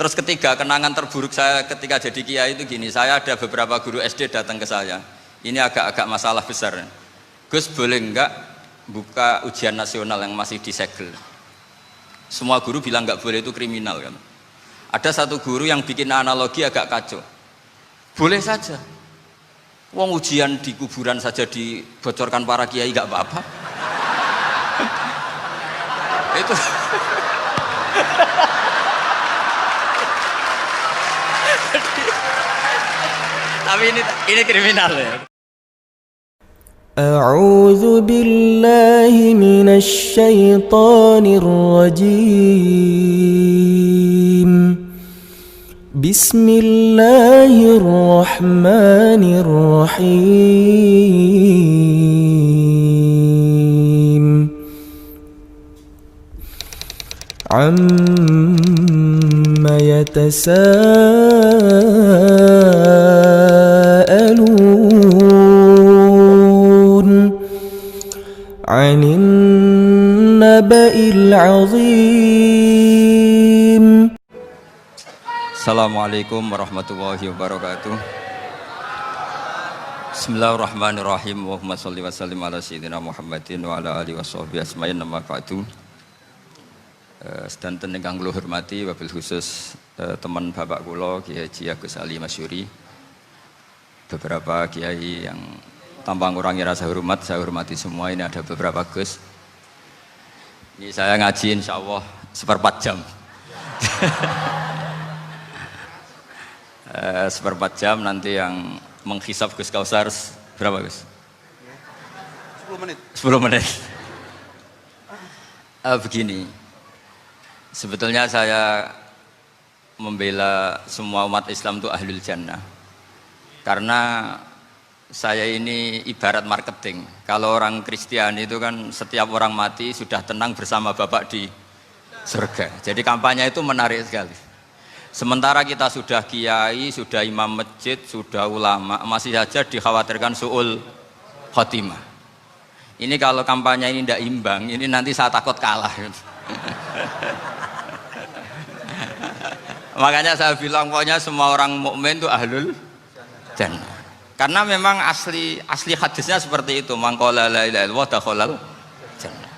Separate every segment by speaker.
Speaker 1: Terus ketiga, kenangan terburuk saya ketika jadi kiai itu gini, saya ada beberapa guru SD datang ke saya. Ini agak-agak masalah besar. Gus, boleh enggak buka ujian nasional yang masih disegel? Semua guru bilang enggak boleh, itu kriminal kan. Ada satu guru yang bikin analogi agak kacau. Boleh saja. Wong ujian di kuburan saja dibocorkan para kiai enggak apa-apa. Itu tapi ini kriminal ya.
Speaker 2: أعوذ بالله من الشيطان الرجيم بسم الله الرحمن الرحيم عما يتساءلون عن النبأ العظيم.
Speaker 1: Assalamualaikum warahmatullahi wabarakatuh. Bismillahirrahmanirrahim. Allahumma sholli wa sallim ala sayyidina Muhammadin wa ala alihi washabbihi asma'in nama ba'du. Sedanten ingkang kula hormati, wabil khusus teman bapak kula Kiai Haji Agus Ali Masyuri. Beberapa kiai yang tanpa ngurangi rasa hormat, saya hormati semua. Ini ada beberapa Gus. Ini saya ngaji insyaallah seperempat jam. Seperempat jam, nanti yang menghisap Gus Kausar berapa Gus? 10 menit. 10 menit. Begini, sebetulnya saya membela semua umat Islam itu ahlul jannah. Karena saya ini ibarat marketing. Kalau orang Kristiani itu kan setiap orang mati sudah tenang bersama Bapak di surga. Jadi kampanye itu menarik sekali. Sementara kita sudah kiai, sudah imam masjid, sudah ulama, masih saja dikhawatirkan su'ul khotimah. Ini kalau kampanye ini tidak imbang, ini nanti saya takut kalah. Makanya saya bilang pokoknya semua orang mukmin itu ahlul jannah. Karena memang asli hadisnya seperti itu, man qala la ilaha illallah dakhalal jannah.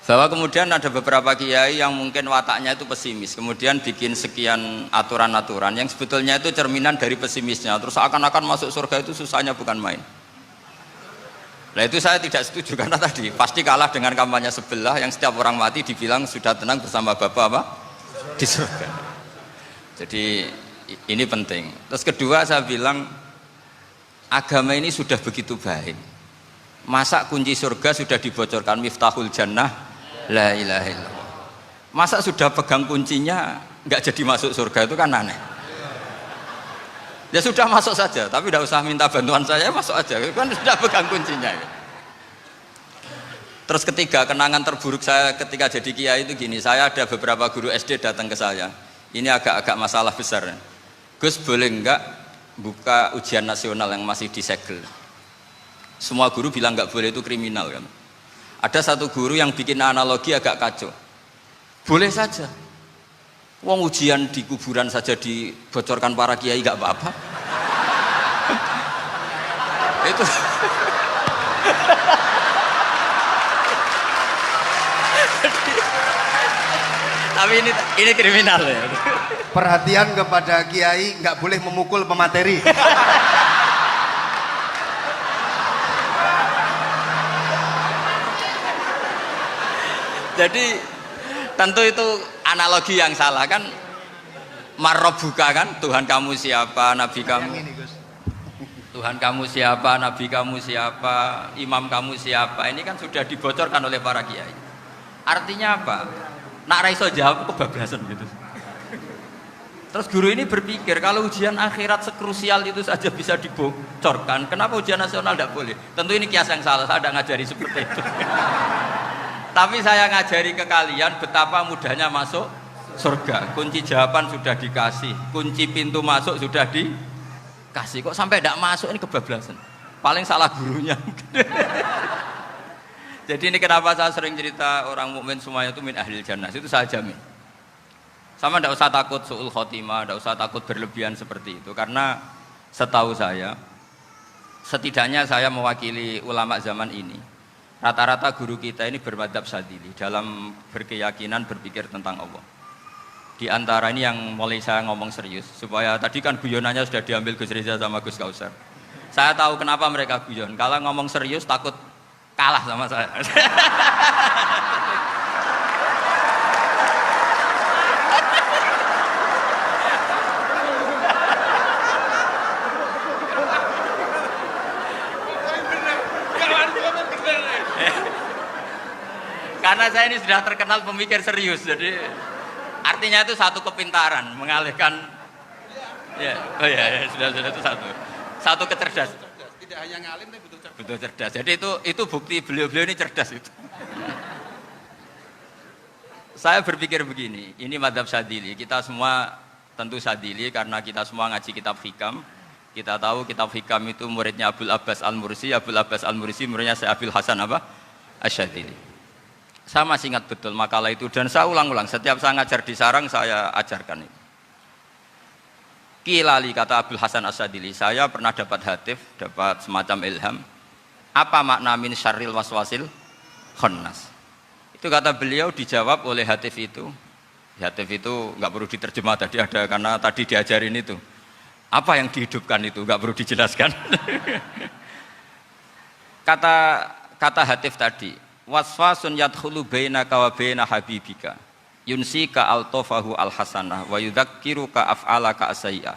Speaker 1: Bahwa kemudian ada beberapa kiai yang mungkin wataknya itu pesimis, kemudian bikin sekian aturan-aturan yang sebetulnya itu cerminan dari pesimisnya, terus akan-akan masuk surga itu susahnya bukan main. Nah itu saya tidak setuju, karena tadi pasti kalah dengan kampanye sebelah yang setiap orang mati dibilang sudah tenang bersama Bapak apa? Di surga. Jadi ini penting. Terus kedua saya bilang, agama ini sudah begitu baik. Masa kunci surga sudah dibocorkan, miftahul jannah la ilaha illallah. Masa sudah pegang kuncinya nggak jadi masuk surga, itu kan aneh. Ya sudah masuk saja, tapi tidak usah minta bantuan saya, masuk aja, kan sudah pegang kuncinya. Terus ketiga, kenangan terburuk saya ketika jadi kiai itu gini, saya ada beberapa guru SD datang ke saya. Ini agak-agak masalah besar. Gus, boleh enggak buka ujian nasional yang masih disegel? Semua guru bilang enggak boleh, itu kriminal kan. Ada satu guru yang bikin analogi agak kacau. Boleh saja. Wong ujian di kuburan saja dibocorkan para kiai enggak apa-apa. Itu tapi ini kriminal ya.
Speaker 3: Perhatian kepada kiai, nggak boleh memukul pemateri.
Speaker 1: Jadi tentu itu analogi yang salah kan. Marrobuka kan, Tuhan kamu siapa, nabi kamu. Tuhan kamu siapa, nabi kamu siapa, imam kamu siapa. Ini kan sudah dibocorkan oleh para kiai. Artinya apa? Nak raiso jawab kebablasan gitu. Terus guru ini berpikir kalau ujian akhirat sekrusial itu saja bisa dibocorkan, kenapa ujian nasional tidak boleh? Tentu ini kias yang salah, saya tidak ngajari seperti itu. Tapi saya ngajari ke kalian betapa mudahnya masuk surga. Kunci jawaban sudah dikasih, kunci pintu masuk sudah dikasih. Kok sampai tidak masuk, ini kebablasan. Paling salah gurunya. Jadi ini kenapa saya sering cerita orang mukmin semuanya itu min ahlil jannah, itu saya jamin. Sama tidak usah takut su'ul khotimah, tidak usah takut berlebihan seperti itu. Karena setahu saya, setidaknya saya mewakili ulama zaman ini. Rata-rata guru kita ini bermadzhab Syadzili dalam berkeyakinan berpikir tentang Allah. Di antara ini yang mulai saya ngomong serius, supaya tadi kan guyonannya sudah diambil Gus Reza sama Gus Kausar. Saya tahu kenapa mereka guyon. Kalau ngomong serius takut kalah sama saya. Karena saya ini sudah terkenal pemikir serius, jadi artinya itu satu kepintaran mengalihkan. Ya, oh ya, sudah itu satu kecerdasan.
Speaker 4: Tidak hanya ngalim tapi betul cerdas.
Speaker 1: Betul cerdas. Jadi itu bukti beliau-beliau ini cerdas itu. Saya berpikir begini, ini madzhab Syadzili. Kita semua tentu Syadzili karena kita semua ngaji kitab Hikam. Kita tahu kitab Hikam itu muridnya Abul Abbas Al-Mursi. Abul Abbas Al-Mursi muridnya Syekh Abil Hasan apa? Asy-Syadzili. Saya masih ingat betul makalah itu dan saya ulang-ulang. Setiap saya ngajar di sarang saya ajarkan itu. Kilali kata Abul Hasan Asy-Syadzili, saya pernah dapat hatif, dapat semacam ilham. Apa makna min syarril waswasil khannas? Itu kata beliau dijawab oleh hatif itu. Hatif itu nggak perlu diterjemah tadi ada karena tadi diajarin itu. Apa yang dihidupkan itu nggak perlu dijelaskan. kata hatif tadi, waswasun yadkhulu bainaka wa baina habibika. Yunsika altofahu alhasanah wa yudzakiruka af'alaka asai'ah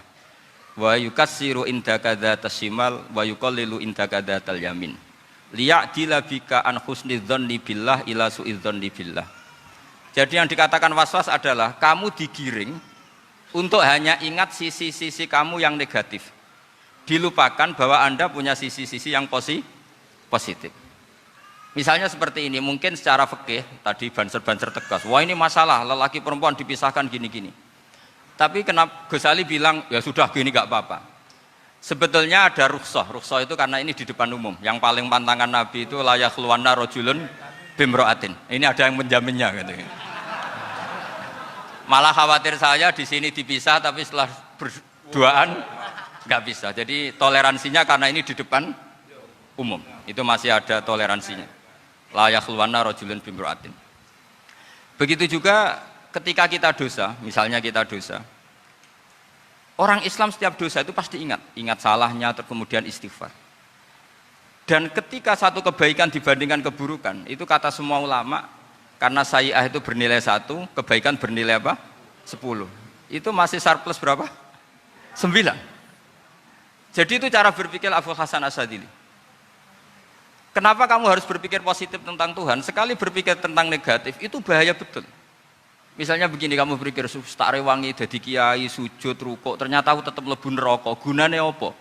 Speaker 1: wa yukassiru indaka dzatas shimal wa yuqallilu indaka dzatal yamin liya'dila bika an husni dzanni billah ila su'idzanni billah. Jadi yang dikatakan waswas adalah kamu digiring untuk hanya ingat sisi-sisi kamu yang negatif, dilupakan bahwa Anda punya sisi-sisi yang positif. Misalnya seperti ini, mungkin secara fikih tadi banser-banser tegas, wah ini masalah lelaki perempuan dipisahkan gini-gini. Tapi kenapa Ghazali bilang ya sudah gini nggak apa-apa. Sebetulnya ada rukhsah itu karena ini di depan umum. Yang paling pantangan Nabi itu la yakhluwanna rajulun bimra'atin. Ini ada yang menjaminnya gitu. Malah khawatir saya di sini dipisah tapi setelah berduaan nggak bisa. Jadi toleransinya karena ini di depan umum. Itu masih ada toleransinya. La yakhluwanna rajulun bimra'atin. Begitu juga ketika kita dosa, misalnya kita dosa. Orang Islam setiap dosa itu pasti ingat salahnya, terus kemudian istighfar. Dan ketika satu kebaikan dibandingkan keburukan, itu kata semua ulama, karena sayi'ah itu bernilai 1, kebaikan bernilai apa? 10. Itu masih surplus berapa? 9. Jadi itu cara berpikir Abul Hasan Asy-Syadzili. Kenapa kamu harus berpikir positif tentang Tuhan? Sekali berpikir tentang negatif, itu bahaya betul. Misalnya begini, kamu berpikir, tak rewangi, jadi kiai, sujud, rukuk, ternyata aku tetap mlebu neraka, gunane apa?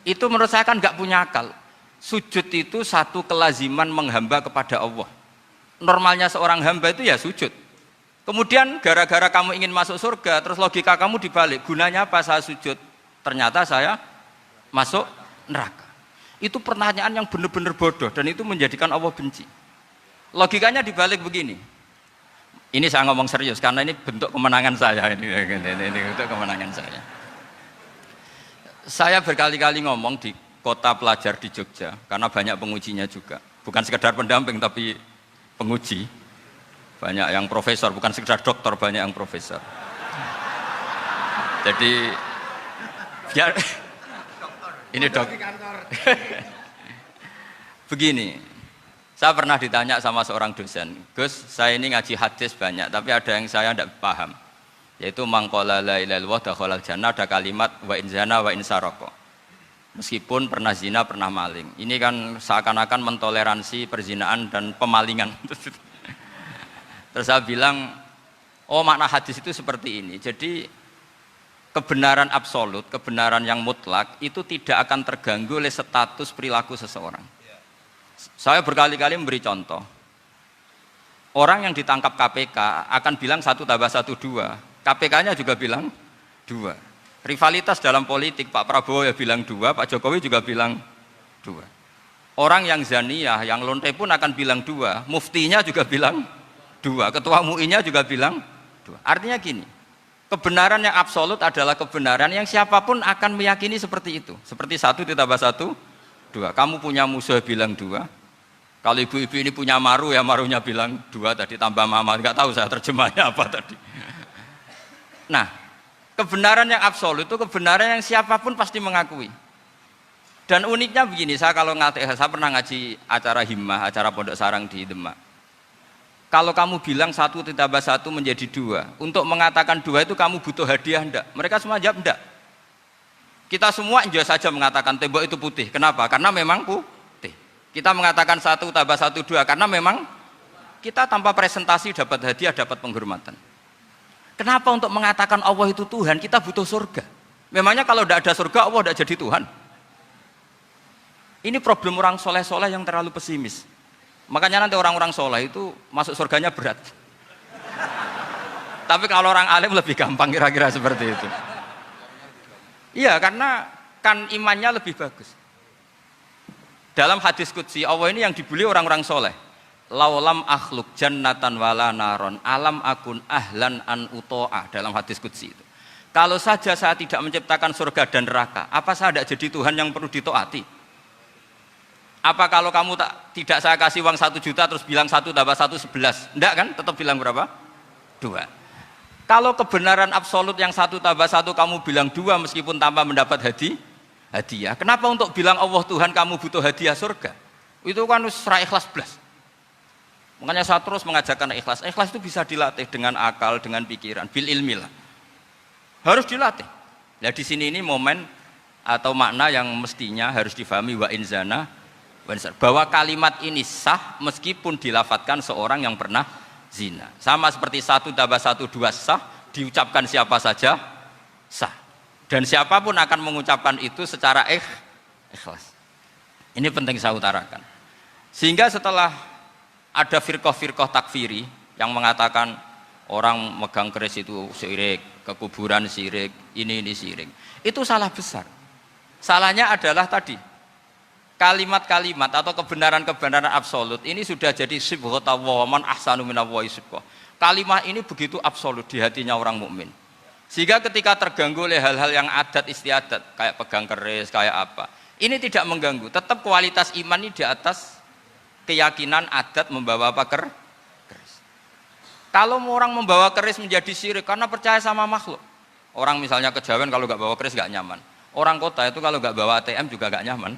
Speaker 1: Itu menurut saya kan nggak punya akal. Sujud itu satu kelaziman menghamba kepada Allah. Normalnya seorang hamba itu ya sujud. Kemudian gara-gara kamu ingin masuk surga, terus logika kamu dibalik, gunanya apa saya sujud? Ternyata saya masuk neraka. Itu pertanyaan yang benar-benar bodoh dan itu menjadikan Allah benci. Logikanya dibalik begini. Ini saya ngomong serius karena ini bentuk kemenangan saya ini bentuk kemenangan saya. Saya berkali-kali ngomong di kota pelajar di Jogja karena banyak pengujinya juga. Bukan sekedar pendamping tapi penguji. Banyak yang profesor, bukan sekedar doktor, banyak yang profesor. Jadi biar ini dok. Begini, saya pernah ditanya sama seorang dosen, Gus, saya ini ngaji hadis banyak, tapi ada yang saya tidak paham, yaitu mangqala la ilaha illallah dakhalal jannah, ada kalimat wa in zana wa in saraka. Meskipun pernah zina, pernah maling. Ini kan seakan-akan mentoleransi perzinaan dan pemalingan. Terus saya bilang, oh makna hadis itu seperti ini. Jadi kebenaran absolut, kebenaran yang mutlak itu tidak akan terganggu oleh status perilaku seseorang. Saya berkali-kali memberi contoh. Orang yang ditangkap KPK akan bilang 1 tambah 1 2. KPK-nya juga bilang 2. Rivalitas dalam politik, Pak Prabowo ya bilang 2, Pak Jokowi juga bilang 2. Orang yang zaniyah, yang lonte pun akan bilang 2, muftinya juga bilang 2, ketua MUI-nya juga bilang 2. Artinya gini, Kebenaran yang absolut adalah kebenaran yang siapapun akan meyakini seperti itu. Seperti 1 ditambah 1, 2. Kamu punya musuh bilang 2. Kalau ibu-ibu ini punya maru, ya marunya bilang 2 tadi tambah mama. Enggak tahu saya terjemahnya apa tadi. Nah, kebenaran yang absolut itu kebenaran yang siapapun pasti mengakui. Dan uniknya begini, saya pernah ngaji acara himmah, acara pondok sarang di Demak. Kalau kamu bilang 1 ditambah 1 menjadi 2, untuk mengatakan 2 itu kamu butuh hadiah enggak? Mereka semua jawab enggak. Kita semua enjoy saja mengatakan tembok itu putih. Kenapa? Karena memang putih. Kita mengatakan 1 tambah 1 2 karena memang kita tanpa presentasi dapat hadiah, dapat penghormatan. Kenapa untuk mengatakan Allah itu Tuhan kita butuh surga? Memangnya kalau tidak ada surga Allah tidak jadi Tuhan? Ini problem orang soleh-soleh yang terlalu pesimis. Makanya nanti orang-orang soleh itu masuk surganya berat. Tapi kalau orang alim lebih gampang kira-kira seperti itu. Iya, karena kan imannya lebih bagus. Dalam hadis qudsi Allah ini yang dibuli orang-orang soleh. Laulam akhluk jannatan wala naron alam akun ahlan an uto'ah, dalam hadis qudsi itu. Kalau saja saya tidak menciptakan surga dan neraka, apa saya tidak jadi Tuhan yang perlu ditaati? Apa kalau kamu tidak saya kasih uang 1 juta terus bilang 1 tambah 1 11? Enggak kan? Tetap bilang berapa? 2. Kalau kebenaran absolut yang 1 tambah 1 kamu bilang 2 meskipun tanpa mendapat hadiah. Kenapa untuk bilang Allah Tuhan kamu butuh hadiah surga? Itu kan serah ikhlas belas. Makanya saya terus mengajarkan ikhlas. Ikhlas itu bisa dilatih dengan akal, dengan pikiran, bil ilmi lah. Harus dilatih. Nah di sini ini momen atau makna yang mestinya harus difahami wa inzana, bahwa kalimat ini sah meskipun dilafatkan seorang yang pernah zina. Sama seperti 1 tambah 1 2 sah, diucapkan siapa saja sah. Dan siapapun akan mengucapkan itu secara ikhlas. Ini penting saya utarakan. Sehingga setelah ada firqah-firqah takfiri yang mengatakan orang megang keris itu syirik, ke kuburan syirik, ini syirik. Itu salah besar. Salahnya adalah tadi kalimat-kalimat atau kebenaran-kebenaran absolut ini sudah jadi sibghatallahi man ahsanu minallahi sibghah. Kalimat ini begitu absolut di hatinya orang mukmin. Sehingga ketika terganggu oleh hal-hal yang adat istiadat kayak pegang keris, kayak apa, ini tidak mengganggu. Tetap kualitas iman ini di atas keyakinan adat membawa apa keris. Kalau orang membawa keris menjadi syirik karena percaya sama makhluk. Orang misalnya kejawen kalau nggak bawa keris nggak nyaman. Orang kota itu kalau nggak bawa ATM juga nggak nyaman.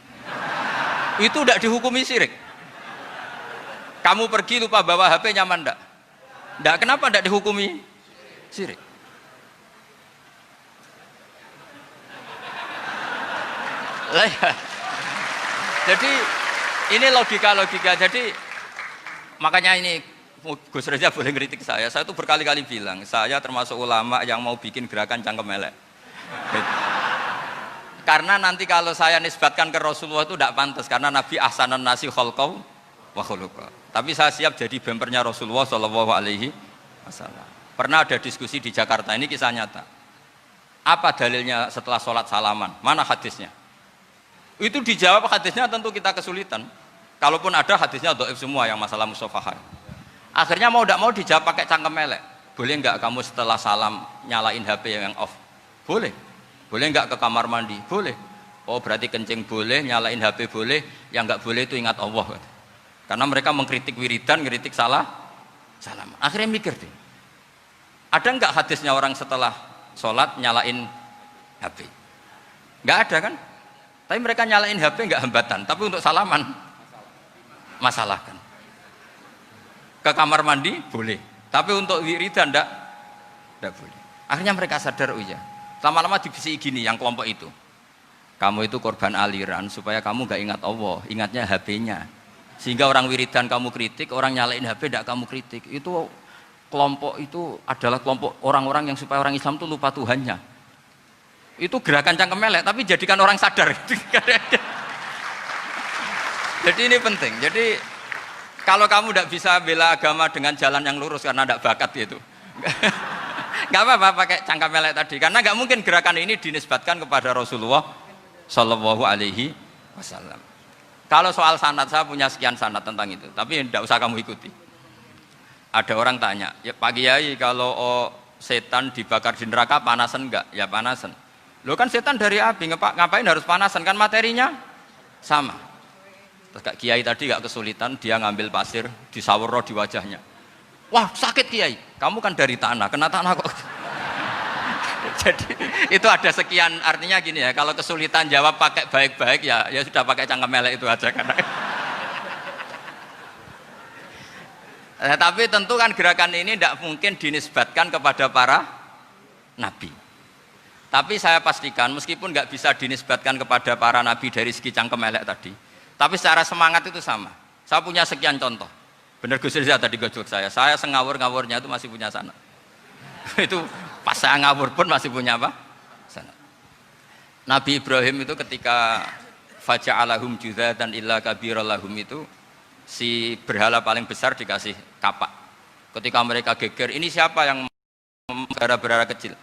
Speaker 1: Itu tidak dihukumi syirik. Kamu pergi lupa bawa HP nyaman enggak? Enggak, kenapa tidak dihukumi syirik? Jadi ini logika-logika. Jadi makanya ini Gus Reza boleh ngeritik saya itu berkali-kali bilang saya termasuk ulama yang mau bikin gerakan cangkem elek. Karena nanti kalau saya nisbatkan ke Rasulullah itu tidak pantas karena Nabi ahsanan nasi khalqau wa khuluqa. Tapi saya siap jadi bempernya Rasulullah Shallallahu Alaihi Wasallam. Pernah ada diskusi di Jakarta, ini kisah nyata. Apa dalilnya setelah sholat salaman? Mana hadisnya? Itu dijawab hadisnya tentu kita kesulitan. Kalaupun ada hadisnya dhaif semua yang masalah musafahah. Akhirnya mau tidak mau dijawab pakai cangkem elek. Boleh enggak kamu setelah salam nyalain HP yang off? Boleh. Boleh enggak ke kamar mandi? Boleh. Oh berarti kencing boleh, nyalain HP boleh, yang enggak boleh itu ingat Allah. Karena mereka mengkritik wiridan, ngeritik salam. Akhirnya mikir deh, ada enggak hadisnya orang setelah sholat nyalain HP? Enggak ada kan? Tapi mereka nyalain HP enggak hambatan, tapi untuk salaman masalah kan. Ke kamar mandi boleh, tapi untuk wiridan enggak boleh. Akhirnya mereka sadar, oh iya. Lama-lama dibisiki gini yang kelompok itu, kamu itu korban aliran supaya kamu gak ingat Allah, ingatnya HP-nya. Sehingga orang wiridan kamu kritik, orang nyalain HP tidak kamu kritik. Itu kelompok itu adalah kelompok orang-orang yang supaya orang Islam itu lupa Tuhannya. Itu gerakan cangkem elek, tapi jadikan orang sadar. Jadi ini penting. Jadi kalau kamu tidak bisa bela agama dengan jalan yang lurus karena tidak bakat gitu. Gak apa-apa pakai cangkem elek tadi, karena gak mungkin gerakan ini dinisbatkan kepada Rasulullah Shallallahu Alaihi Wasallam. Kalau soal sanad, saya punya sekian sanad tentang itu, tapi tidak usah kamu ikuti. Ada orang tanya, ya Pak Kiai kalau setan dibakar di neraka panasan enggak? Ya panasan. Lo kan setan dari api, ngapain harus panasan? Kan materinya sama. Terus Kak Kiai tadi gak kesulitan, dia ngambil pasir, disawur di wajahnya. Wah sakit Kiai, kamu kan dari tanah, kena tanah kok. Jadi itu ada sekian, artinya gini ya, kalau kesulitan jawab pakai baik-baik ya sudah pakai cangkem melek itu aja karena. Nah, tapi tentu kan gerakan ini tidak mungkin dinisbatkan kepada para nabi. Tapi saya pastikan meskipun nggak bisa dinisbatkan kepada para nabi dari segi cangkem elek tadi, tapi secara semangat itu sama. Saya punya sekian contoh. Benar Gus Riza tadi gojok saya ngawur-ngawurnya itu masih punya sana. Itu pas saya ngawur pun masih punya apa? Sana. Nabi Ibrahim itu ketika faja'alahum juzatan illa kabirallahum itu si berhala paling besar dikasih kapak. Ketika mereka geger, ini siapa yang berhala-berhala kecil?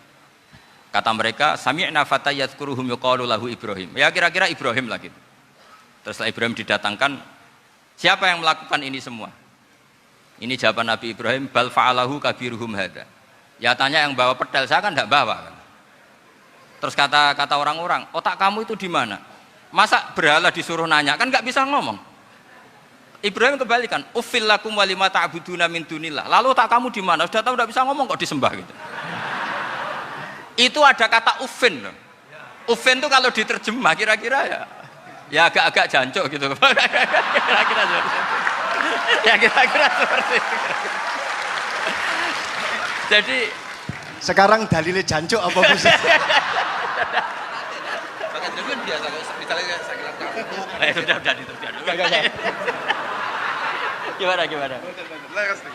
Speaker 1: Kata mereka, sami'na fata yadhkuruhum yuqalu lahu Ibrahim. Ya kira-kira Ibrahim lah gitu. Terus setelah Ibrahim didatangkan, siapa yang melakukan ini semua? Ini jawaban Nabi Ibrahim, bal fa'alahu kabiruhum hadza. Ya tanya yang bawa pedal, saya kan tidak bawa. Terus kata orang-orang, otak kamu itu di mana? Masa berhala disuruh nanya, kan nggak bisa ngomong. Ibrahim kebalikan, uffil lakum walima ta'buduna min dunillah. Lalu otak kamu di mana? Sudah tahu nggak bisa ngomong kok disembah gitu. Itu ada kata ufin loh. Ufin itu kalau diterjemah kira-kira ya agak-agak jancuk gitu. Kira-kira seperti itu. Ya kira-kira seperti itu. Jadi
Speaker 3: Sekarang dalilnya jancuk apa Gus?
Speaker 4: Pakai jalan biasa kalau misalnya saya bilang
Speaker 1: sudah itu. Gimana?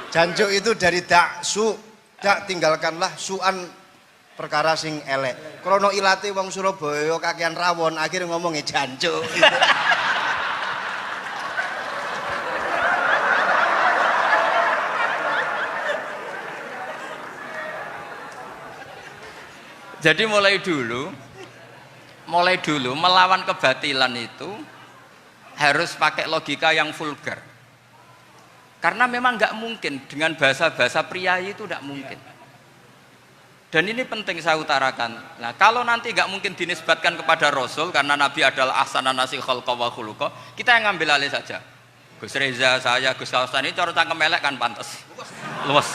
Speaker 3: Jancuk itu dari dak tinggalkanlah suan perkara sing elek. Krono ilate wong Surabaya kakean rawon akhirnya ngomongnya jancuk.
Speaker 1: Jadi mulai dulu melawan kebatilan itu harus pakai logika yang vulgar. Karena memang nggak mungkin dengan bahasa-bahasa priayi itu nggak mungkin. Dan ini penting saya utarakan. Nah, kalau nanti nggak mungkin dinisbatkan kepada Rasul karena Nabi adalah ahsanan nasi khalqa wa khuluqa, kita yang ngambil alih saja. Gus Reza, saya, Gus Kaustan ini cara cangkem elek kan pantas. Luas.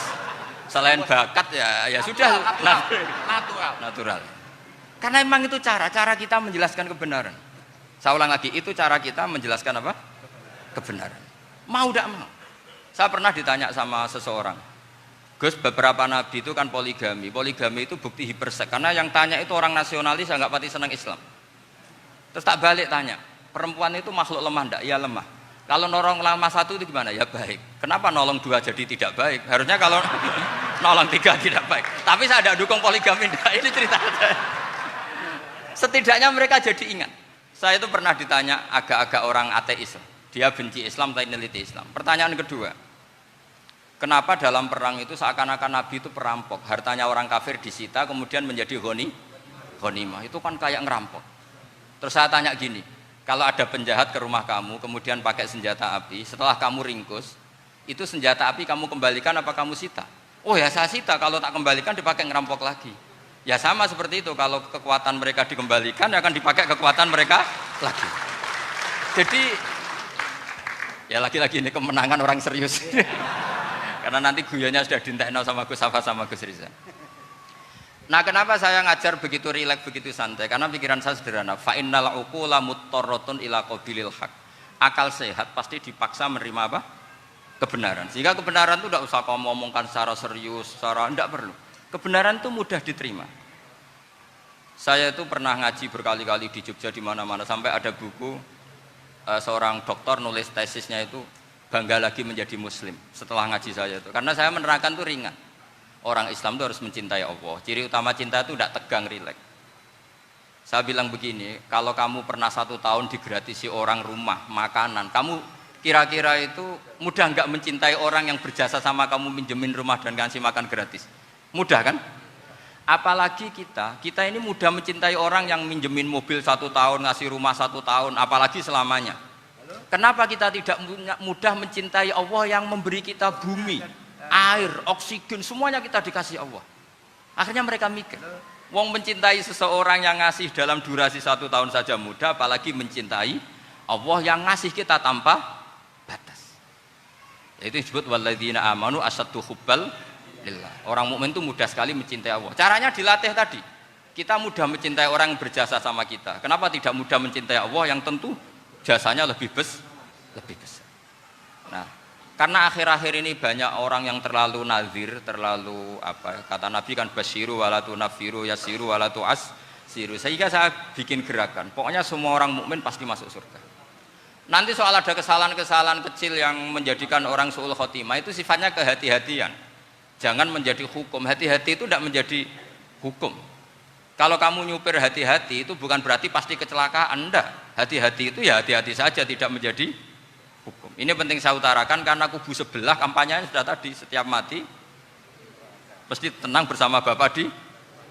Speaker 1: Selain bakat ya sudah natural. Karena memang itu cara kita menjelaskan kebenaran. Saya ulang lagi, itu cara kita menjelaskan apa? Kebenaran. Mau tidak mau. Saya pernah ditanya sama seseorang, Gus, beberapa nabi itu kan poligami. Poligami itu bukti hipersek. Karena yang tanya itu orang nasionalis yang nggak pati senang Islam. Terus tak balik tanya, perempuan itu makhluk lemah enggak? Ya lemah. Kalau nolong lama satu itu gimana? Ya baik. Kenapa nolong dua jadi tidak baik? Harusnya kalau nolong tiga tidak baik. Tapi saya tidak dukung poligami. Ini cerita saya. Setidaknya mereka jadi ingat. Saya itu pernah ditanya agak-agak orang ateis. Dia benci Islam tapi neliti Islam. Pertanyaan kedua, kenapa dalam perang itu seakan-akan Nabi itu perampok? Hartanya orang kafir disita kemudian menjadi ghanimah. Itu kan kayak ngerampok. Terus saya tanya gini, kalau ada penjahat ke rumah kamu, kemudian pakai senjata api, setelah kamu ringkus, itu senjata api kamu kembalikan apa kamu sita? Oh ya saya sita, kalau tak kembalikan dipakai ngerampok lagi. Ya sama seperti itu, kalau kekuatan mereka dikembalikan, ya akan dipakai kekuatan mereka lagi. Jadi, ya lagi-lagi ini kemenangan orang serius. Karena nanti guyonnya sudah dintekno sama Gus Safa sama Gus Riza. Nah kenapa saya ngajar begitu rileks, begitu santai? Karena pikiran saya sederhana. Fa innal uqula muttarratun ila qabilil haq. Akal sehat pasti dipaksa menerima apa? Kebenaran. Sehingga kebenaran itu tidak usah kamu ngomongkan secara serius, secara tidak perlu. Kebenaran itu mudah diterima. Saya itu pernah ngaji berkali-kali di Jogja di mana-mana sampai ada buku seorang dokter nulis tesisnya itu bangga lagi menjadi muslim setelah ngaji saya itu. Karena saya menerangkan itu ringan. Orang Islam itu harus mencintai Allah. Ciri utama cinta itu tidak tegang, rileks. Saya bilang begini, kalau kamu pernah 1 tahun digratisi orang rumah, makanan, kamu kira-kira itu mudah nggak mencintai orang yang berjasa sama kamu minjemin rumah dan kasih makan gratis? Mudah kan? Apalagi kita ini mudah mencintai orang yang minjemin mobil 1 tahun, ngasih rumah 1 tahun, apalagi selamanya. Kenapa kita tidak mudah mencintai Allah yang memberi kita bumi, air, oksigen, semuanya kita dikasih Allah. Akhirnya mereka mikir, wong mencintai seseorang yang ngasih dalam durasi 1 tahun saja mudah, apalagi mencintai Allah yang ngasih kita tanpa batas. Itu disebut walladzina amanu asyaddu hubbal lillah. Orang mukmin itu mudah sekali mencintai Allah. Caranya dilatih tadi. Kita mudah mencintai orang yang berjasa sama kita. Kenapa tidak mudah mencintai Allah yang tentu jasanya lebih besar? Nah, karena akhir-akhir ini banyak orang yang terlalu nazir, terlalu kata Nabi kan basyiru walatu nafiru yasiru walatu asiru. Sehingga saya bikin gerakan. Pokoknya semua orang mukmin pasti masuk surga. Nanti soal ada kesalahan-kesalahan kecil yang menjadikan orang su'ul khotimah itu sifatnya kehati-hatian. Jangan menjadi hukum. Hati-hati itu tidak menjadi hukum. Kalau kamu nyupir hati-hati itu bukan berarti pasti kecelakaan, enggak. Hati-hati itu ya hati-hati saja, tidak menjadi hukum. Ini penting saya utarakan karena kubu sebelah kampanyenya sudah tadi, setiap mati pasti tenang bersama Bapak di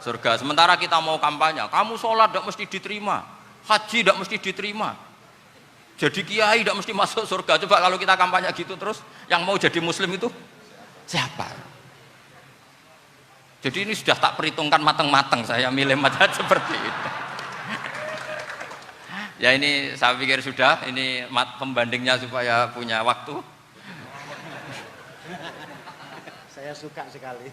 Speaker 1: surga. Sementara kita mau kampanye, kamu sholat tidak mesti diterima, haji tidak mesti diterima, jadi kiai tidak mesti masuk surga. Coba kalau kita kampanye gitu terus, yang mau jadi muslim itu siapa? Jadi ini sudah tak perhitungkan matang-matang, saya milih macam seperti itu. Ya ini saya pikir sudah, ini pembandingnya supaya punya waktu.
Speaker 3: Saya suka sekali.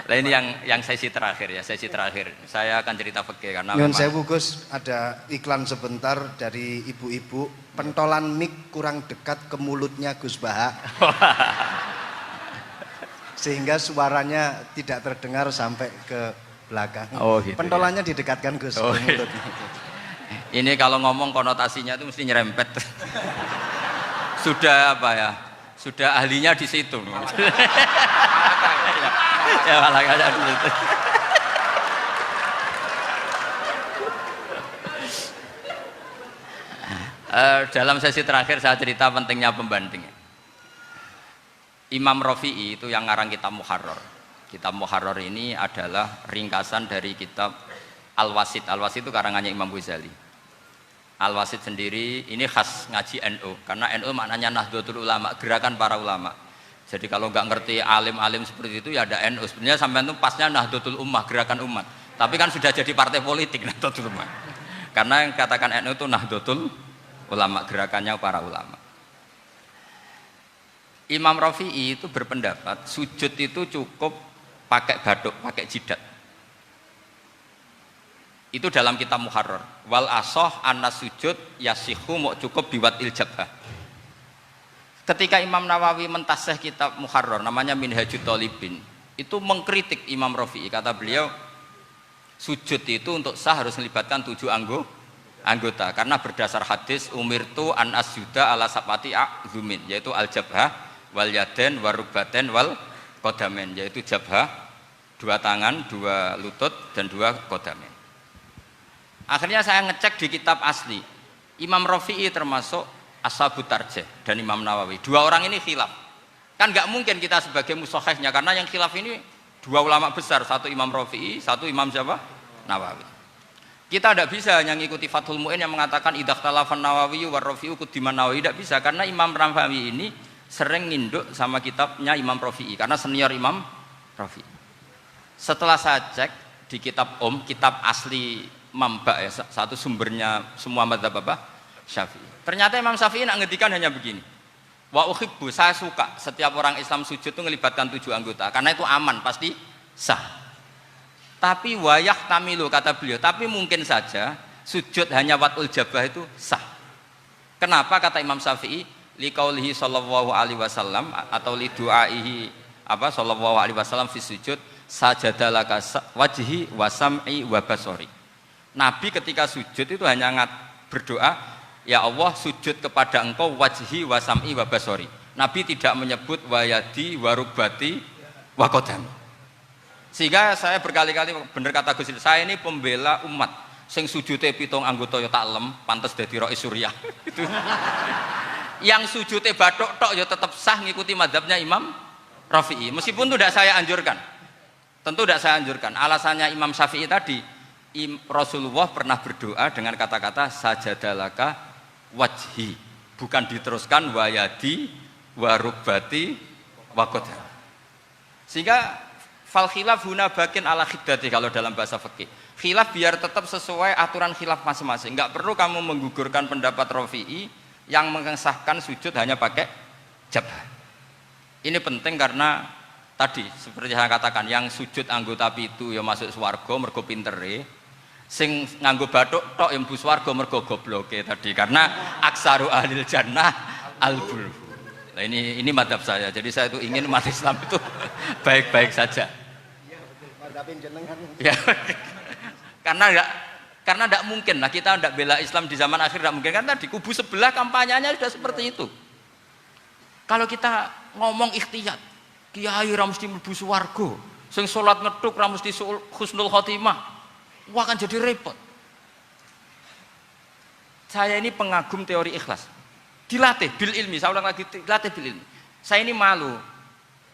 Speaker 1: Nah ini yang sesi terakhir ya, sesi terakhir. Saya akan cerita fikih karena
Speaker 3: Nyun sewu Gus, ada iklan sebentar dari ibu-ibu, pentolan mic kurang dekat ke mulutnya Gus Baha. Sehingga suaranya tidak terdengar sampai ke belakang.
Speaker 1: Oh, gitu,
Speaker 3: pentolannya didekatkan Gus ke mulut.
Speaker 1: Ini kalau ngomong konotasinya itu mesti nyerempet. Sudah sudah ahlinya di situ. Ya malah kayak gitu. Dalam sesi terakhir saya cerita pentingnya pembanding. Imam Rafi'i itu yang ngarang kitab Muharrar. Kitab Muharrar ini adalah ringkasan dari kitab Al-Wasit. Al-Wasit itu karangannya Imam Ghazali. Al-Wasit sendiri ini khas ngaji NU, karena NU maknanya Nahdlatul Ulama, gerakan para ulama. Jadi kalau nggak ngerti alim-alim seperti itu ya ada NU. Sebenarnya sampai itu pasnya Nahdlatul Ummah, gerakan umat. Tapi kan sudah jadi partai politik Nahdlatul Ummah. Karena yang katakan NU itu Nahdlatul Ulama, gerakannya para ulama. Imam Rafi'i itu berpendapat sujud itu cukup pakai baduk, pakai jidat. Itu dalam kitab Muharrar. Wal asoh anna sujud yasihu mau cukup biwat iljabah. Ketika Imam Nawawi mentasih kitab Muharrar namanya Minhajut Thalibin, itu mengkritik Imam Rafi'i. Kata beliau, sujud itu untuk sah harus melibatkan 7 anggota karena berdasar hadis umirtu an asjuda ala sabati a'zumin, yaitu al jabhah wal yaden warubaten wal kodamen, yaitu jabhah 2 tangan, 2 lutut dan 2 kodamen. Akhirnya saya ngecek di kitab asli, Imam Rafi'i termasuk Ashabut Tarjih dan Imam Nawawi. 2 orang ini khilaf. Kan nggak mungkin kita sebagai mushahihnya, karena yang khilaf ini 2 ulama besar, satu Imam Rafi'i, satu Imam siapa? Nawawi. Kita tidak bisa hanya ngikuti Fathul Mu'in yang mengatakan idza khtalafan Nawawi war Rafi'u quddiman Nawawi, tidak bisa, karena Imam Nawawi ini sering nginduk sama kitabnya Imam Rafi'i karena senior Imam Rafi'i. Setelah saya cek di kitab kitab asli Mamba ya, satu sumbernya semua mazhab Syafi'i. Ternyata Imam Syafi'i nak ngedikan hanya begini. Wa uhibbu, saya suka setiap orang Islam sujud itu melibatkan 7 anggota karena itu aman, pasti sah. Tapi wayah tamilu, kata beliau, tapi mungkin saja sujud hanya watul jabah itu sah. Kenapa kata Imam Syafi'i? Liqaulihi sallallahu alaihi wasallam atau li du'aihi sallallahu alaihi wasallam fi sujud sajadalaka wajhi wa sam'i wa basori. Nabi ketika sujud itu hanya berdoa, ya Allah sujud kepada engkau wajhi wa sam'i wa basori. Nabi tidak menyebut wayadi wa rukbati wa qadami. Sehingga saya berkali-kali bener kata Gus, saya ini pembela umat sing sujute 7 anggota ya taklem pantes dadi Rais Suriah. Itu. Yang sujute bathuk tok ya tetap sah ngikuti mazhabnya Imam Rafi'i. Meskipun itu tidak saya anjurkan. Tentu tidak saya anjurkan. Alasannya Imam Syafi'i tadi, Rasulullah pernah berdoa dengan kata-kata sajadalaka wajhi, bukan diteruskan wayadi warubati Wakot. Sehingga fal khilaf huna bakin ala khiddati kalau dalam bahasa fikih. Khilaf biar tetap sesuai aturan khilaf masing-masing. Enggak perlu kamu menggugurkan pendapat Rafi'i yang mengesahkan sujud hanya pakai jabah. Ini penting karena tadi seperti saya katakan, yang sujud anggota pitu ya masuk swarga mergo pintere, sing nganggo bathuk tok ya mlebu swarga mergo gobloke tadi, karena aksaru ahlil jannah albul. Nah ini madhab saya. Jadi saya itu ingin umat Islam itu baik-baik saja. Ya, karena tidak mungkin lah kita tidak bela Islam di zaman akhir, tidak mungkin kan tadi kubu sebelah kampanyenya sudah seperti itu. Kalau kita ngomong ikhtiyat, kiai ra mesti mlebu swarga, sing salat ngethuk ra mesti husnul khotimah, wah kan jadi repot. Saya ini pengagum teori ikhlas, dilatih bil ilmi, saya ulang lagi, dilatih bil ilmi. Saya ini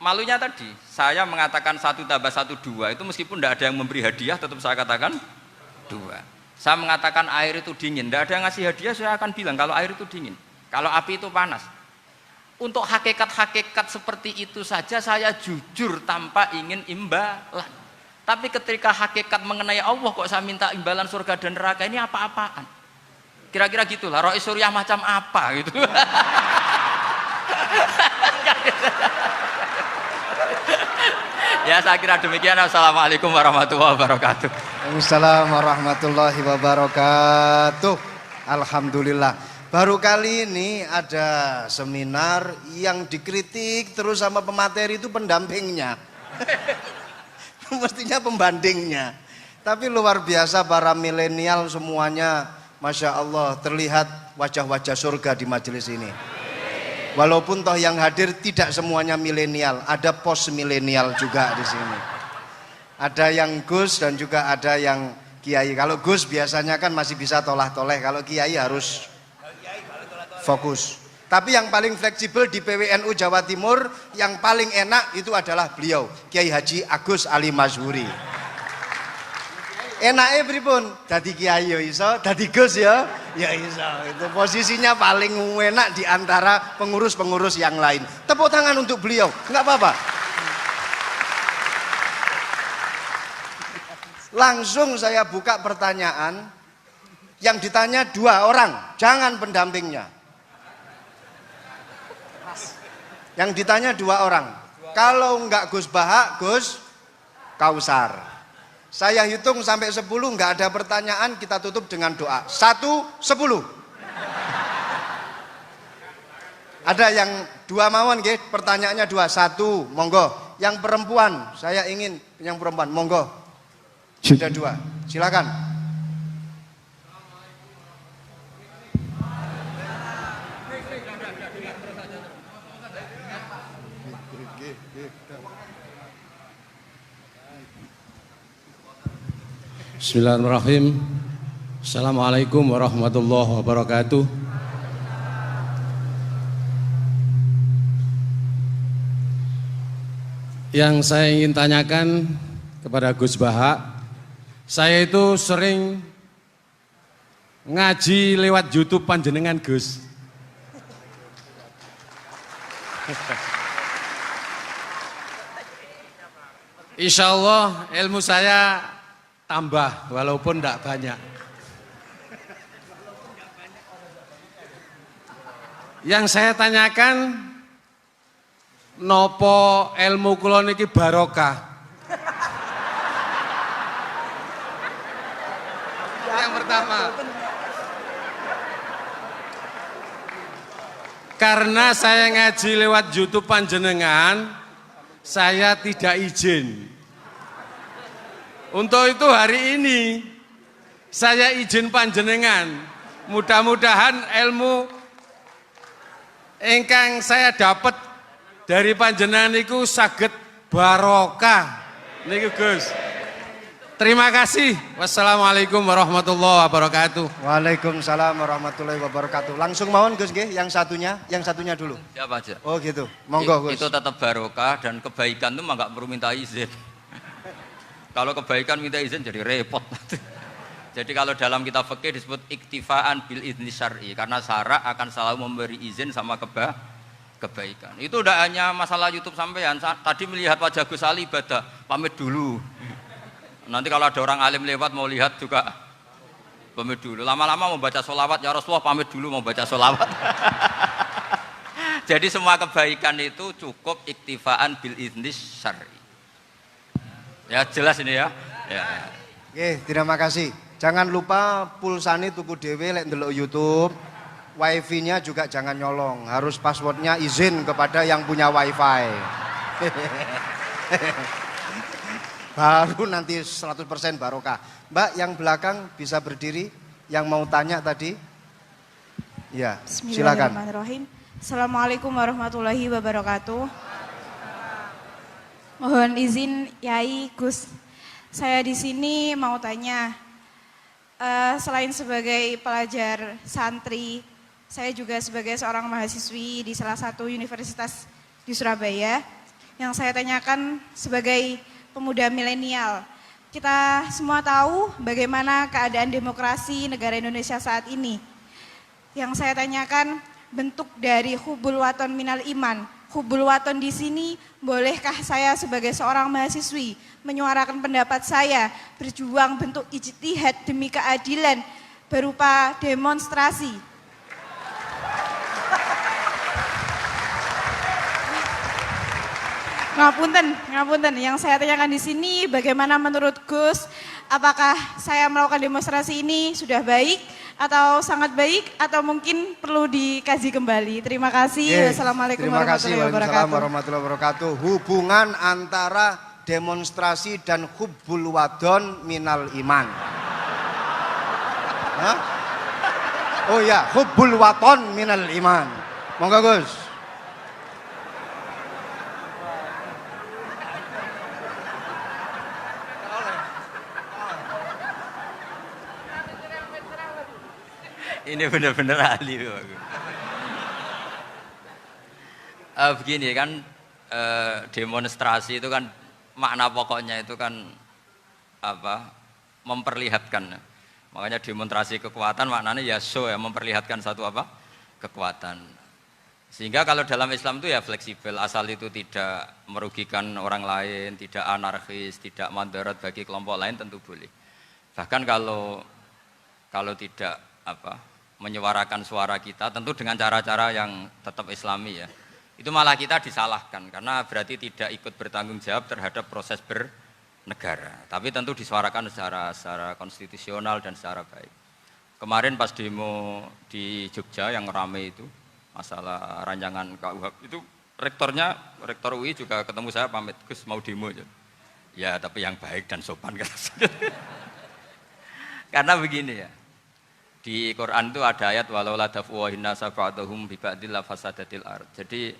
Speaker 1: malunya tadi saya mengatakan 1 tambah 1 2 itu meskipun tidak ada yang memberi hadiah tetap saya katakan 2. Saya mengatakan air itu dingin, tidak ada yang ngasih hadiah, saya akan bilang kalau air itu dingin, kalau api itu panas. Untuk hakikat-hakikat seperti itu saja saya jujur tanpa ingin imbalan. Tapi ketika hakikat mengenai Allah kok saya minta imbalan surga dan neraka, ini apa-apaan? Kira-kira gitulah, Rois Suryah macam apa gitu. Ya saya kira demikian. Assalamualaikum warahmatullahi wabarakatuh.
Speaker 3: Waalaikumsalam warahmatullahi wabarakatuh. Alhamdulillah. Baru kali ini ada seminar yang dikritik terus sama pemateri itu pendampingnya. Mestinya pembandingnya. Tapi luar biasa para milenial semuanya, Masya Allah, terlihat wajah-wajah surga di majelis ini. Walaupun toh yang hadir tidak semuanya milenial, ada post milenial juga di sini. Ada yang Gus dan juga ada yang Kiai. Kalau Gus biasanya kan masih bisa tolah-toleh, kalau Kiai harus fokus. Tapi yang paling fleksibel di PWNU Jawa Timur, yang paling enak itu adalah beliau, Kiai Haji Agus Ali Mazhuri. Enaknya pripun? Dadi kiai ya iso, dadi Gus ya iso. Itu posisinya paling enak di antara pengurus-pengurus yang lain. Tepuk tangan untuk beliau, enggak apa-apa. Langsung saya buka pertanyaan. Yang ditanya 2 orang, jangan pendampingnya. Yang ditanya 2 orang. Kalau enggak Gus Baha, Gus Kausar. Saya hitung sampai 10, enggak ada pertanyaan, kita tutup dengan doa. 1, 10. Ada yang 2 mawon nggih, pertanyaannya 2. 1, monggo. Yang perempuan, saya ingin yang perempuan, monggo. Sudah 2. Silakan.
Speaker 5: Bismillahirrahmanirrahim. Assalamualaikum warahmatullahi wabarakatuh. Yang saya ingin tanyakan kepada Gus Baha, saya itu sering ngaji lewat YouTube panjenengan Gus. Insya Allah ilmu saya tambah walaupun tidak banyak. Yang saya tanyakan, nopo ilmu kula niki barokah? Yang pertama, karena saya ngaji lewat YouTube panjenengan, saya tidak izin. Untuk itu hari ini saya izin panjenengan, mudah-mudahan ilmu ingkang saya dapat dari panjenengan niku saged barokah niku Gus. Terima kasih. Wassalamualaikum warahmatullahi wabarakatuh.
Speaker 3: Waalaikumsalam warahmatullahi wabarakatuh. Langsung mawon Gus nggih, yang satunya dulu.
Speaker 1: Siapa aja?
Speaker 3: Oh gitu. Monggo Gus.
Speaker 1: Itu tetap barokah dan kebaikan itu mah enggak perlu minta izin. Kalau kebaikan minta izin jadi repot. Jadi kalau dalam kitab fikih disebut iktifaan bil izni syar'i, karena syara akan selalu memberi izin sama kebaikan. Itu udah hanya masalah YouTube sampean. Tadi melihat wajah Gus Ali ibadah, pamit dulu. Nanti kalau ada orang alim lewat mau lihat juga pamit dulu. Lama-lama mau baca sholawat, ya Rasulullah pamit dulu mau baca sholawat. Jadi semua kebaikan itu cukup iktifaan bil idnis syar'i. Ya jelas ini ya. Ya.
Speaker 3: Oke, terima kasih. Jangan lupa pulsane tuku dhewe lek ndelok YouTube. Wifi-nya juga jangan nyolong, harus passwordnya izin kepada yang punya wifi. Baru nanti 100% barokah. Mbak yang belakang bisa berdiri, yang mau tanya tadi. Ya, silakan.
Speaker 6: Bismillahirrahmanirrahim. Assalamualaikum warahmatullahi wabarakatuh. Mohon izin Yai Gus, saya di sini mau tanya. Selain sebagai pelajar santri, saya juga sebagai seorang mahasiswi di salah satu universitas di Surabaya. Yang saya tanyakan sebagai pemuda milenial, kita semua tahu bagaimana keadaan demokrasi negara Indonesia saat ini. Yang saya tanyakan bentuk dari hubul waton minal iman. Hubul waton di sini, bolehkah saya sebagai seorang mahasiswi menyuarakan pendapat saya, berjuang bentuk ijtihad demi keadilan berupa demonstrasi? Ngapunten. Yang saya tanyakan di sini, bagaimana menurut Gus, apakah saya melakukan demonstrasi ini sudah baik atau sangat baik atau mungkin perlu dikaji kembali? Terima kasih. Wassalamualaikum
Speaker 3: warahmatullahi wabarakatuh. Hubungan antara demonstrasi dan hubbul wadon minal iman. Hah? Oh ya, hubbul waton minal iman. Monggo Gus.
Speaker 1: Ini benar-benar ahli. Begini kan, demonstrasi itu kan makna pokoknya itu kan apa? Memperlihatkan. Makanya demonstrasi kekuatan maknanya ya show ya, memperlihatkan satu apa? Kekuatan. Sehingga kalau dalam Islam itu ya fleksibel, asal itu tidak merugikan orang lain, tidak anarkis, tidak mandorot bagi kelompok lain tentu boleh. Bahkan kalau tidak menyuarakan suara kita tentu dengan cara-cara yang tetap islami ya, itu malah kita disalahkan karena berarti tidak ikut bertanggung jawab terhadap proses bernegara, tapi tentu disuarakan secara konstitusional dan secara baik. Kemarin pas demo di Jogja yang rame itu masalah rancangan KUHP itu, rektor UI juga ketemu saya, pamit Gus mau demo aja. Ya tapi yang baik dan sopan karena begini ya, di Quran itu ada ayat walau la daf'uhin nasa ba'dahum bi ba'dil fasadatil ard. Jadi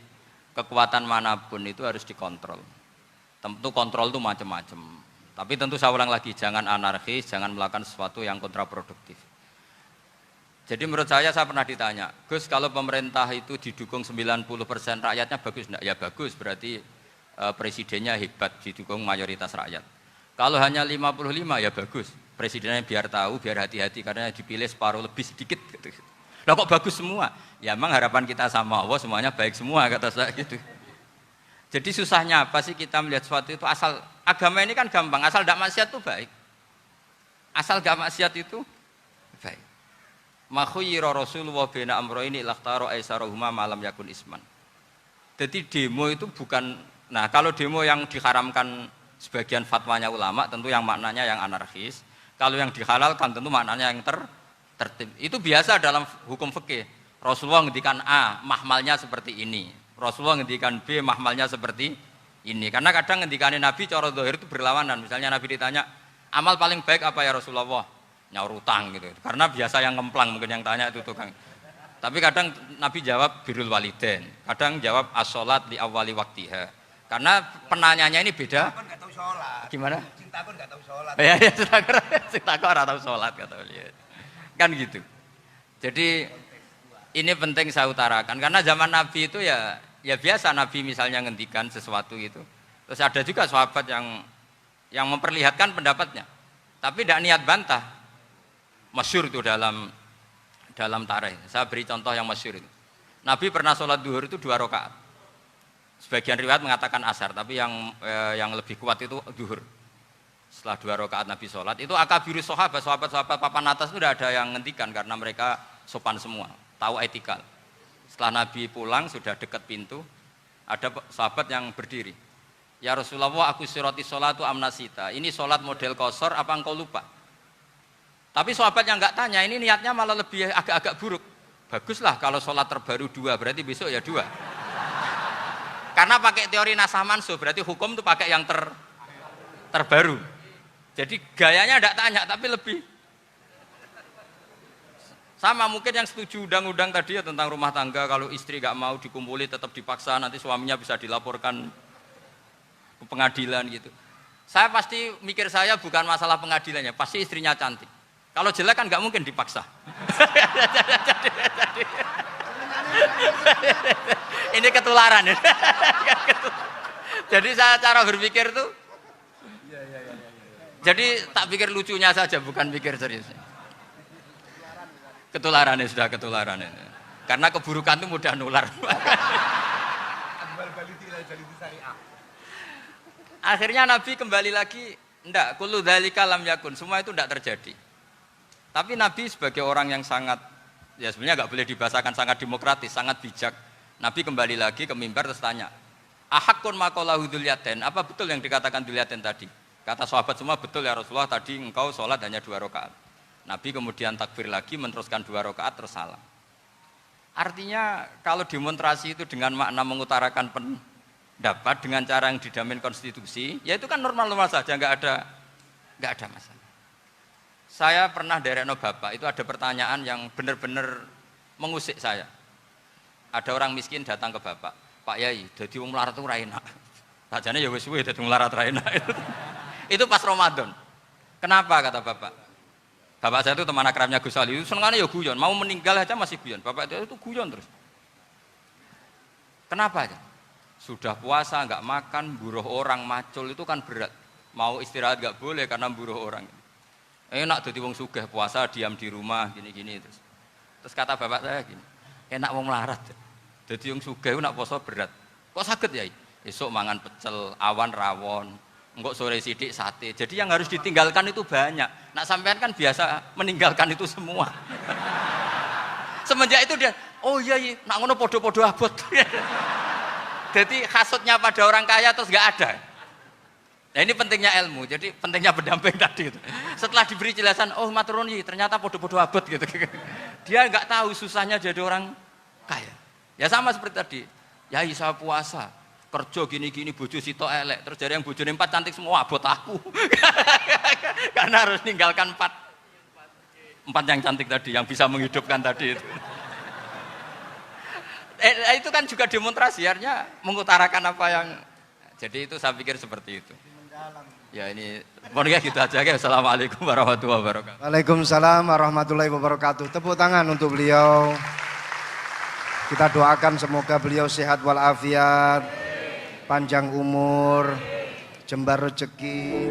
Speaker 1: kekuatan manapun itu harus dikontrol. Tentu kontrol itu macam-macam. Tapi tentu saya ulang lagi, jangan anarkis, jangan melakukan sesuatu yang kontraproduktif. Jadi menurut saya pernah ditanya, Gus kalau pemerintah itu didukung 90% rakyatnya bagus enggak? Ya bagus, berarti presidennya hebat, didukung mayoritas rakyat. Kalau hanya 55 ya bagus. Presidennya biar tahu, biar hati-hati karena dipilih separuh lebih sedikit gitu. Lah kok bagus semua? Ya emang harapan kita sama Allah semuanya baik semua kata saya gitu. Jadi susahnya apa sih kita melihat sesuatu itu, asal agama ini kan gampang, asal tidak maksiat itu baik. Asal tidak maksiat itu baik. Ma khuyyira Rasulullah baina amrayni lakhtara aisarahuma malam yakun isman. Jadi demo itu bukan, nah kalau demo yang diharamkan sebagian fatwanya ulama tentu yang maknanya yang anarkis. Kalau yang dihalalkan tentu maknanya yang tertib. Itu biasa dalam hukum fikih. Rasulullah ngendikan A, mahmalnya seperti ini. Rasulullah ngendikan B, mahmalnya seperti ini. Karena kadang ngendikanin Nabi cara zahir itu berlawanan. Misalnya Nabi ditanya, amal paling baik apa ya Rasulullah? Nyaur utang gitu. Karena biasa yang ngemplang mungkin yang tanya itu tukang. Tapi kadang Nabi jawab birrul walidain. Kadang jawab as-sholat li awwali waktiha. Karena penanyanya ini beda. Gimana?
Speaker 4: Cintaku nggak tahu sholat.
Speaker 1: Ya, cintaku nggak tahu sholat kata beliau. Kan gitu. Jadi ini penting saya utarakan karena zaman Nabi itu ya biasa Nabi misalnya ngendikan sesuatu itu. Terus ada juga sahabat yang memperlihatkan pendapatnya, tapi tidak niat bantah. Masyhur itu dalam tarikh. Saya beri contoh yang masyhur itu. Nabi pernah sholat duhur itu 2 rakaat. Sebagian riwayat mengatakan asar, tapi yang lebih kuat itu duhur. Setelah 2 rakaat Nabi sholat, itu akabirus sahabat papan atas itu tidak ada yang ngendikan karena mereka sopan semua, tahu etikal. Setelah Nabi pulang sudah dekat pintu, ada sahabat yang berdiri. Ya Rasulullah, aku siroti sholatu amnasita. Ini sholat model kosor, apa engkau lupa? Tapi sahabat yang nggak tanya, ini niatnya malah lebih agak-agak buruk. Baguslah kalau sholat terbaru 2, berarti besok ya 2. Karena pakai teori nasah mansuh, berarti hukum itu pakai yang terbaru. Jadi gayanya tidak tanya, tapi lebih sama mungkin yang setuju undang-undang tadi ya tentang rumah tangga, kalau istri nggak mau dikumpuli tetap dipaksa, nanti suaminya bisa dilaporkan ke pengadilan gitu. Saya pasti mikir saya bukan masalah pengadilannya, pasti istrinya cantik. Kalau jelek kan nggak mungkin dipaksa. Ini ketularan. Jadi saya cara berpikir tuh, jadi tak pikir lucunya saja, bukan pikir serius. Ketularan ya sudah ketularan ini. Karena keburukan itu mudah nular. Akhirnya Nabi kembali lagi, enggak, kullu dzalika lam yakun, semua itu enggak terjadi. Tapi Nabi sebagai orang yang sangat, ya sebenarnya enggak boleh dibahasakan sangat demokratis, sangat bijak. Nabi kembali lagi ke mimbar terus tanya, ahakun maqalahu dzulyaten, apa betul yang dikatakan dzulyaten tadi? Kata sahabat semua, betul ya Rasulullah, tadi engkau sholat hanya 2 rakaat. Nabi kemudian takbir lagi, meneruskan 2 rakaat terus salam. Artinya kalau demonstrasi itu dengan makna mengutarakan pendapat dengan cara yang dijamin konstitusi, ya itu kan normal-normal saja, nggak ada masalah. Saya pernah derekno bapak, itu ada pertanyaan yang benar-benar mengusik saya. Ada orang miskin datang ke bapak, Pak Yai, jadi wong melarat itu ra enak. Sajane ya wis suwe dadi melarat ra enak. Itu pas Ramadan. Kenapa kata bapak? Bapak saya itu teman akrabnya Gus Ali, itu senengannya ya guyon, mau meninggal aja masih guyon. Bapak itu guyon terus. Kenapa aja? Sudah puasa nggak makan, buruh orang, macul itu kan berat. Mau istirahat nggak boleh karena buruh orang. Enak jadi wong sugih puasa diam di rumah gini-gini terus. Terus kata bapak saya gini, enak wong melarat. Jadi wong sugih nak puasa berat. Kok sakit ya? Esok mangan pecel, awan rawon. Enggak sore sidik sate. Jadi yang harus ditinggalkan itu banyak. Nak sampean kan biasa meninggalkan itu semua. Semenjak itu dia, oh iya, nak ngono podo-podo abot. Jadi hasutnya pada orang kaya terus nggak ada. Nah ini pentingnya ilmu. Jadi pentingnya pendamping tadi itu. Setelah diberi jelasan, oh maturun ternyata podo-podo abot gitu. Dia nggak tahu susahnya jadi orang kaya. Ya sama seperti tadi. Ya saya puasa. Kerja gini-gini bojo sitok elek terus jadi yang bojone 4 cantik semua abot aku. Karena harus ninggalkan 4 yang cantik tadi yang bisa menghidupkan tadi itu. Itu kan juga demonstrasi, artinya mengutarakan apa yang, jadi itu saya pikir seperti itu. Ya ini pokoknya gitu aja ya. Assalamualaikum warahmatullahi wabarakatuh.
Speaker 3: Waalaikumsalam warahmatullahi wabarakatuh. Tepuk tangan untuk beliau. Kita doakan semoga beliau sehat walafiat, panjang umur, jembar rezeki.